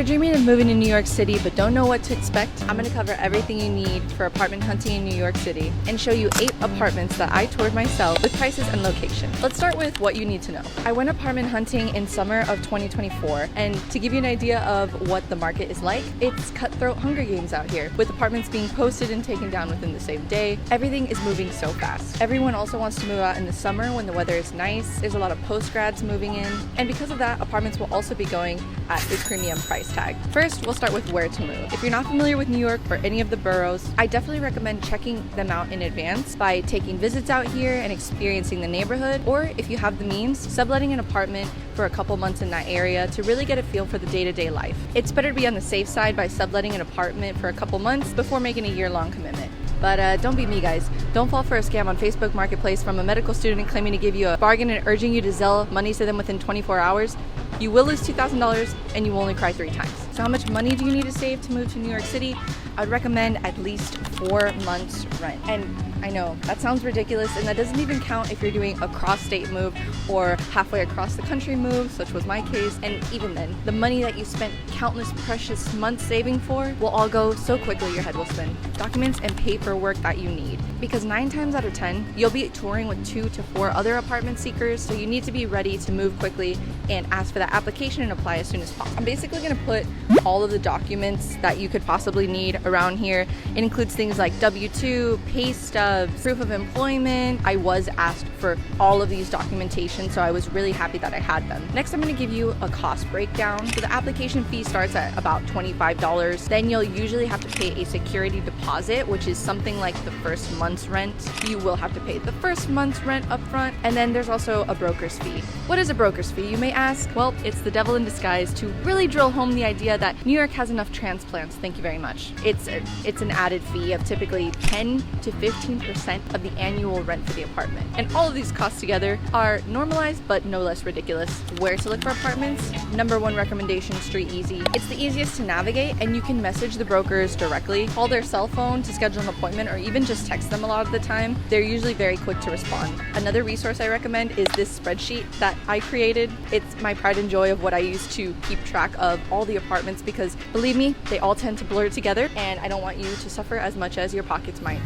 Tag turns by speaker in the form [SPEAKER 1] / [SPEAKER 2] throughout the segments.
[SPEAKER 1] dreaming of moving to New York City but don't know what to expect? I'm gonna cover everything you need for apartment hunting in New York City and show you 8 apartments that I toured myself with prices and location. Let's start with what you need to know. I went apartment hunting in summer of 2024, and to give you an idea of what the market is like, it's cutthroat Hunger Games out here, with apartments being posted and taken down within the same day. Everything is moving so fast. Everyone also wants to move out in the summer when the weather is nice. There's a lot of post-grads moving in, and because of that, apartments will also be going at a premium price tag. First, we'll start with where to move. If you're not familiar with New York or any of the boroughs, I definitely recommend checking them out in advance by taking visits out here and experiencing the neighborhood, or if you have the means, subletting an apartment for a couple months in that area to really get a feel for the day-to-day life. It's better to be on the safe side by subletting an apartment for a couple months before making a year-long commitment. But don't be me, guys. Don't fall for a scam on Facebook Marketplace from a medical student claiming to give you a bargain and urging you to Zelle money to them within 24 hours. You will lose $2,000 and you will only cry 3 times. So how much money do you need to save to move to New York City? I would recommend at least 4 months rent. And I know that sounds ridiculous, and that doesn't even count if you're doing a cross-state move or halfway across the country move, such was my case. And even then, the money that you spent countless precious months saving for will all go so quickly your head will spin. Documents and paperwork that you need. Because 9 times out of 10, you'll be touring with 2 to 4 other apartment seekers, so you need to be ready to move quickly and ask for that application and apply as soon as possible. I'm basically going to put all of the documents that you could possibly need around here. It includes things like W-2, pay stubs, proof of employment. I was asked for all of these documentation, so I was really happy that I had them. Next, I'm going to give you a cost breakdown. So the application fee starts at about $25. Then you'll usually have to pay a security deposit, which is something like the first month's rent. You will have to pay the first month's rent up front, and then there's also a broker's fee. What is a broker's fee, you may ask? Well, it's the devil in disguise to really drill home the idea that New York has enough transplants. Thank you very much. It's an added fee of typically 10 to 15% of the annual rent for the apartment. And all of these costs together are normalized but no less ridiculous. Where to look for apartments? Number 1 recommendation, Street Easy. It's the easiest to navigate, and you can message the brokers directly, call their cell phone to schedule an appointment, or even just text them a lot of the time. They're usually very quick to respond. Another resource I recommend is this spreadsheet that I created. It's my pride and joy of what I use to keep track of all the apartments, because believe me, they all tend to blur together, and I don't want you to suffer as much as your pockets might.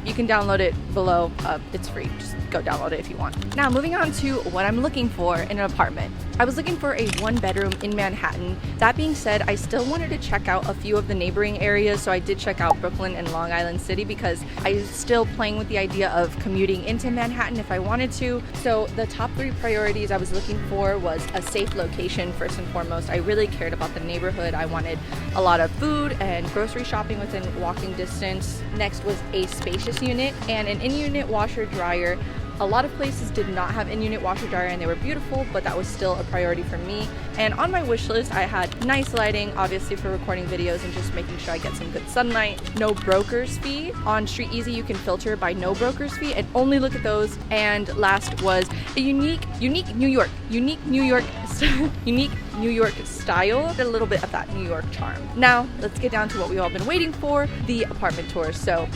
[SPEAKER 1] You can download it below. It's free. Just go download it if you want. Now, moving on to what I'm looking for in an apartment. I was looking for a 1-bedroom in Manhattan. That being said, I still wanted to check out a few of the neighboring areas, so I did check out Brooklyn and Long Island City because I was still playing with the idea of commuting into Manhattan if I wanted to. So the top 3 priorities I was looking for was a safe location first and foremost. I really cared about the neighborhood. I wanted a lot of food and grocery shopping within walking distance. Next was a spacious unit and an in-unit washer dryer. A lot of places did not have in-unit washer dryer, and they were beautiful, but that was still a priority for me. And on my wish list, I had nice lighting, obviously for recording videos and just making sure I get some good sunlight. No broker's fee. On Street Easy, you can filter by no broker's fee and only look at those. And last was a unique New York style, a little bit of that New York charm. Now, let's get down to what we've all been waiting for, the apartment tours. So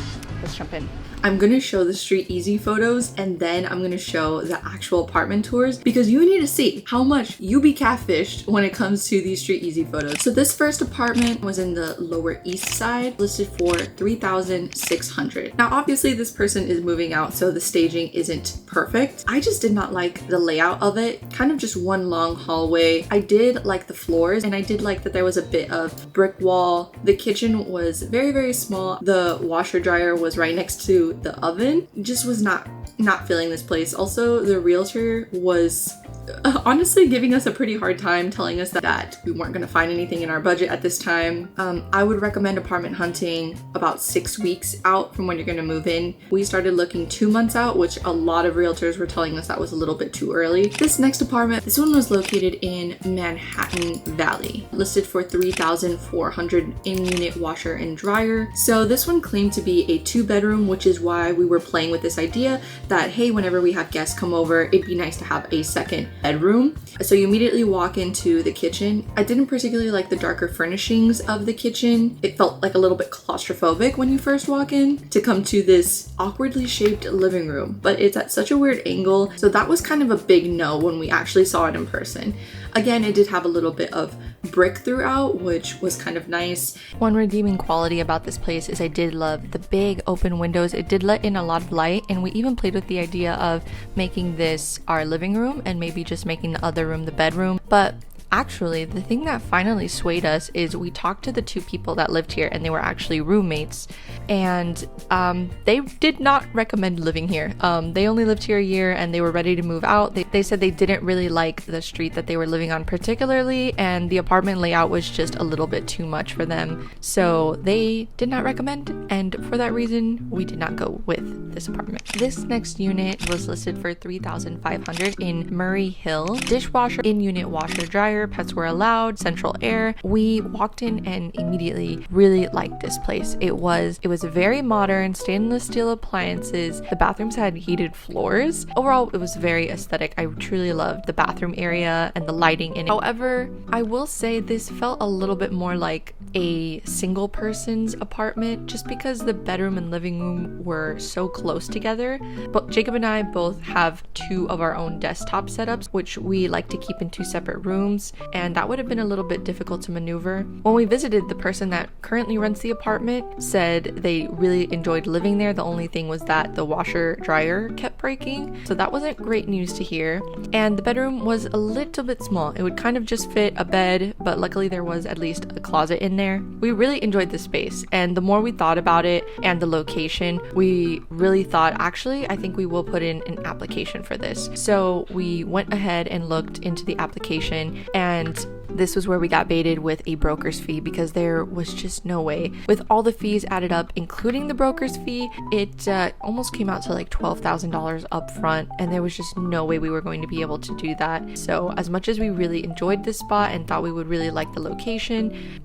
[SPEAKER 1] let's jump in. I'm going to show the Street Easy photos, and then I'm going to show the actual apartment tours, because you need to see how much you be catfished when it comes to these Street Easy photos. So this first apartment was in the Lower East Side, listed for $3,600. Now, obviously this person is moving out, so the staging isn't perfect. I just did not like the layout of it. Kind of just one long hallway. I did like the floors, and I did like that there was a bit of brick wall. The kitchen was very, very small. The washer dryer was right next to the oven. Just was not feeling this place. Also, the realtor was honestly giving us a pretty hard time, telling us that we weren't going to find anything in our budget at this time. I would recommend apartment hunting about 6 weeks out from when you're going to move in. We started looking 2 months out, which a lot of realtors were telling us that was a little bit too early. This next apartment, this one was located in Manhattan Valley, listed for $3,400, in-unit washer and dryer. So this one claimed to be a 2-bedroom, which is why we were playing with this idea that, hey, whenever we have guests come over, it'd be nice to have a second bedroom. So you immediately walk into the kitchen. I didn't particularly like the darker furnishings of the kitchen. It felt like a little bit claustrophobic when you first walk in, to come to this awkwardly shaped living room, but it's at such a weird angle. So that was kind of a big no when we actually saw it in person. Again, it did have a little bit of brick throughout, which was kind of nice. One redeeming quality about this place is I did love the big open windows. It did let in a lot of light, and we even played with the idea of making this our living room and maybe just making the other room the bedroom. But actually, the thing that finally swayed us is we talked to the two people that lived here, and they were actually roommates, and they did not recommend living here. They only lived here a year and they were ready to move out. They said they didn't really like the street that they were living on particularly, and the apartment layout was just a little bit too much for them, so they did not recommend, and for that reason we did not go with this apartment. This next unit was listed for $3,500 in Murray Hill. Dishwasher, in-unit washer dryer, pets were allowed, central air. We walked in and immediately really liked this place. It was very modern, stainless steel appliances. The bathrooms had heated floors. Overall, it was very aesthetic. I truly loved the bathroom area and the lighting in it. However, I will say this felt a little bit more like a single person's apartment just because the bedroom and living room were so close together. But Jacob and I both have two of our own desktop setups, which we like to keep in two separate rooms, and that would have been a little bit difficult to maneuver. When we visited, the person that currently rents the apartment said they really enjoyed living there. The only thing was that the washer dryer kept breaking, so that wasn't great news to hear. And the bedroom was a little bit small. It would kind of just fit a bed, but luckily there was at least a closet in there. We really enjoyed the space, and the more we thought about it and the location, we really thought, actually, I think we will put in an application for this. So we went ahead and looked into the application, and this was where we got baited with a broker's fee because there was just no way. With all the fees added up, including the broker's fee, it almost came out to like $12,000 up front, and there was just no way we were going to be able to do that. So as much as we really enjoyed this spot and thought we would really like the location,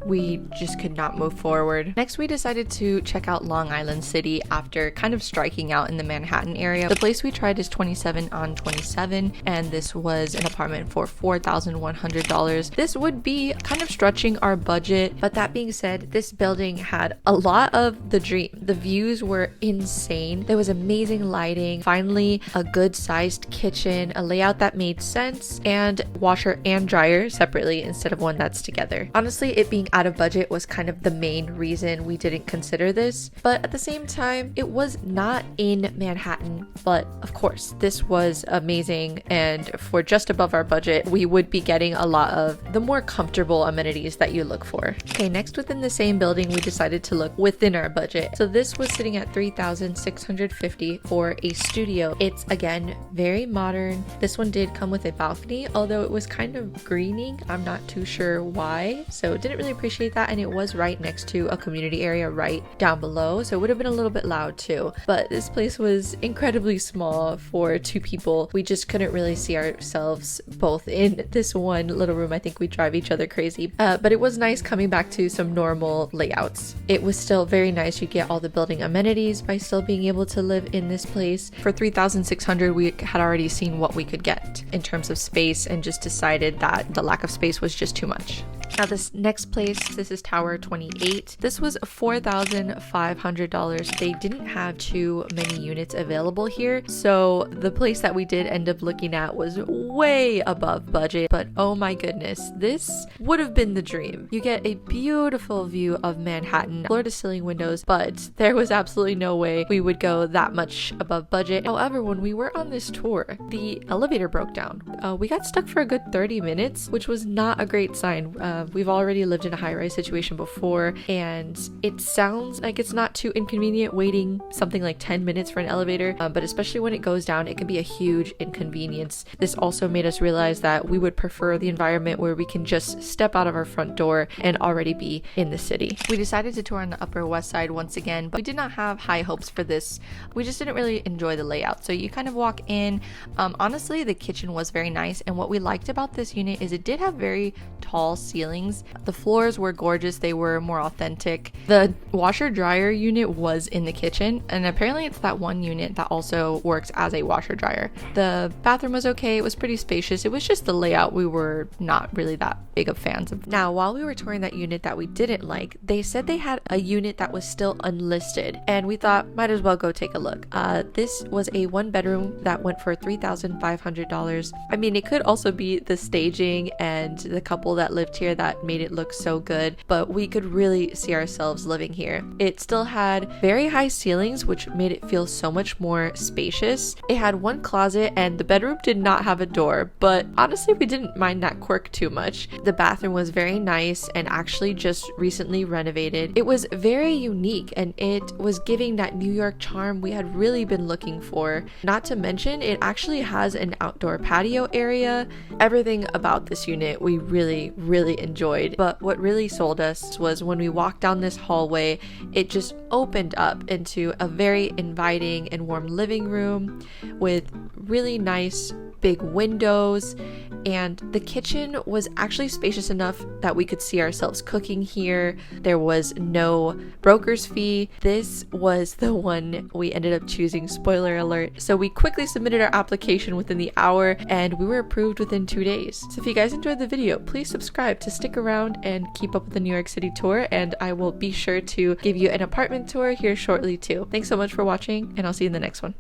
[SPEAKER 1] we just could not move forward. Next, we decided to check out Long Island City after kind of striking out in the Manhattan area. The place we tried is 27 on 27, and this was an apartment for $4,100. This would be kind of stretching our budget, but that being said, this building had a lot of the dream. The views were insane. There was amazing lighting, finally a good sized kitchen, a layout that made sense, and washer and dryer separately instead of one that's together. Honestly, it being out of budget was kind of the main reason we didn't consider this, but at the same time, it was not in Manhattan, but of course, this was amazing, and for just above our budget, we would be getting a lot of the more comfortable amenities that you look for. Okay, next within the same building, we decided to look within our budget. So this was sitting at $3,650 for a studio. It's again very modern. This one did come with a balcony, although it was kind of greening. I'm not too sure why, so didn't really appreciate that, and it was right next to a community area right down below, so it would have been a little bit loud too. But this place was incredibly small for two people. We just couldn't really see ourselves both in this one little room. I think we drive each other crazy, but it was nice coming back to some normal layouts. It was still very nice. You get all the building amenities by still being able to live in this place. For $3,600, we had already seen what we could get in terms of space and just decided that the lack of space was just too much. Now this next place, this is Tower 28. This was $4,500. They didn't have too many units available here, so the place that we did end up looking at was way above budget, but oh my goodness, this would have been the dream. You get a beautiful view of Manhattan, floor to ceiling windows, but there was absolutely no way we would go that much above budget. However, when we were on this tour, the elevator broke down. We got stuck for a good 30 minutes, which was not a great sign. We've already lived in a high-rise situation before, and it sounds like it's not too inconvenient waiting something like 10 minutes for an elevator, but especially when it goes down, it can be a huge inconvenience. This also made us realize that we would prefer the environment where we can just step out of our front door and already be in the city. We decided to tour on the Upper West Side once again, but we did not have high hopes for this. We just didn't really enjoy the layout. So you kind of walk in. Honestly, the kitchen was very nice, and what we liked about this unit is it did have very tall ceilings ceilings. The floors were gorgeous. They were more authentic. The washer dryer unit was in the kitchen, and apparently it's that one unit that also works as a washer dryer. The bathroom was okay. It was pretty spacious. It was just the layout we were not really that big of fans of. Now, while we were touring that unit that we didn't like, they said they had a unit that was still unlisted, and we thought might as well go take a look. This was a 1-bedroom that went for $3,500. I mean, it could also be the staging and the couple that lived here that made it look so good, but we could really see ourselves living here. It still had very high ceilings, which made it feel so much more spacious. It had one closet, and the bedroom did not have a door, but honestly, we didn't mind that quirk too much. The bathroom was very nice and actually just recently renovated. It was very unique, and it was giving that New York charm we had really been looking for. Not to mention, it actually has an outdoor patio area. Everything about this unit we really enjoyed, but what really sold us was when we walked down this hallway, it just opened up into a very inviting and warm living room with really nice big windows, and the kitchen was actually spacious enough that we could see ourselves cooking here. There was no broker's fee. This was the one we ended up choosing, spoiler alert. So we quickly submitted our application within the hour, and we were approved within 2 days. So if you guys enjoyed the video, please subscribe to stick around and keep up with the New York City tour, and I will be sure to give you an apartment tour here shortly too. Thanks so much for watching, and I'll see you in the next one.